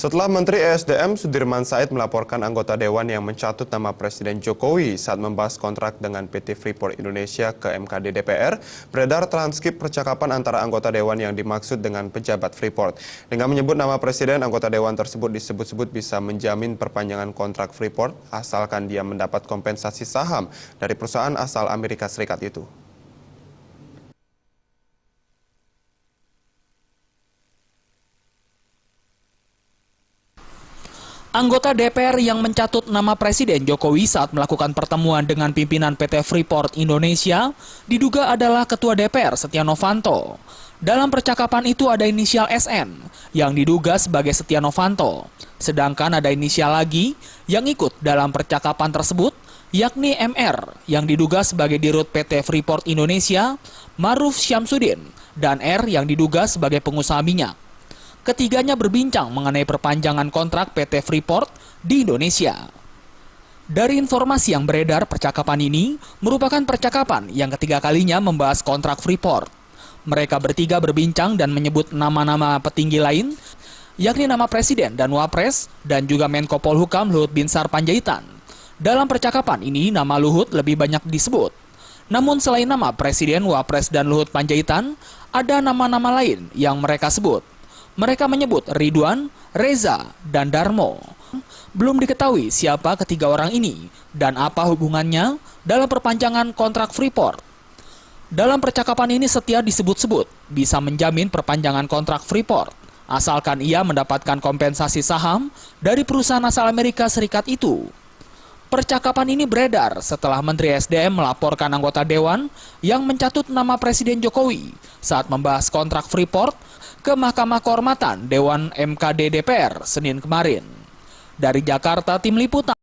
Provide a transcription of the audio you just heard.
Setelah Menteri ESDM Sudirman Said melaporkan anggota Dewan yang mencatut nama Presiden Jokowi saat membahas kontrak dengan PT Freeport Indonesia ke MKD DPR, beredar transkrip percakapan antara anggota Dewan yang dimaksud dengan pejabat Freeport. Dengan menyebut nama Presiden, anggota Dewan tersebut disebut-sebut bisa menjamin perpanjangan kontrak Freeport asalkan dia mendapat kompensasi saham dari perusahaan asal Amerika Serikat itu. Anggota DPR yang mencatut nama Presiden Jokowi saat melakukan pertemuan dengan pimpinan PT Freeport Indonesia diduga adalah Ketua DPR Setia Novanto. Dalam percakapan itu ada inisial SN yang diduga sebagai Setia Novanto. Sedangkan ada inisial lagi yang ikut dalam percakapan tersebut, yakni MR yang diduga sebagai Dirut PT Freeport Indonesia, Maruf Syamsuddin, dan R yang diduga sebagai pengusaha minyak. Ketiganya berbincang mengenai perpanjangan kontrak PT Freeport di Indonesia. Dari informasi yang beredar, percakapan ini merupakan percakapan yang ketiga kalinya membahas kontrak Freeport. Mereka bertiga berbincang dan menyebut nama-nama petinggi lain, yakni nama Presiden dan Wapres, dan juga Menko Polhukam Luhut Binsar Panjaitan. Dalam percakapan ini, nama Luhut lebih banyak disebut. Namun selain nama Presiden, Wapres, dan Luhut Panjaitan, ada nama-nama lain yang mereka sebut. Mereka menyebut Ridwan, Reza, dan Darmo. Belum diketahui siapa ketiga orang ini dan apa hubungannya dalam perpanjangan kontrak Freeport. Dalam percakapan ini Setia disebut-sebut bisa menjamin perpanjangan kontrak Freeport, asalkan ia mendapatkan kompensasi saham dari perusahaan asal Amerika Serikat itu. Percakapan ini beredar setelah Menteri SDM melaporkan anggota Dewan yang mencatut nama Presiden Jokowi saat membahas kontrak Freeport ke Mahkamah Kehormatan Dewan MKD DPR Senin kemarin. Dari Jakarta, Tim Liputan.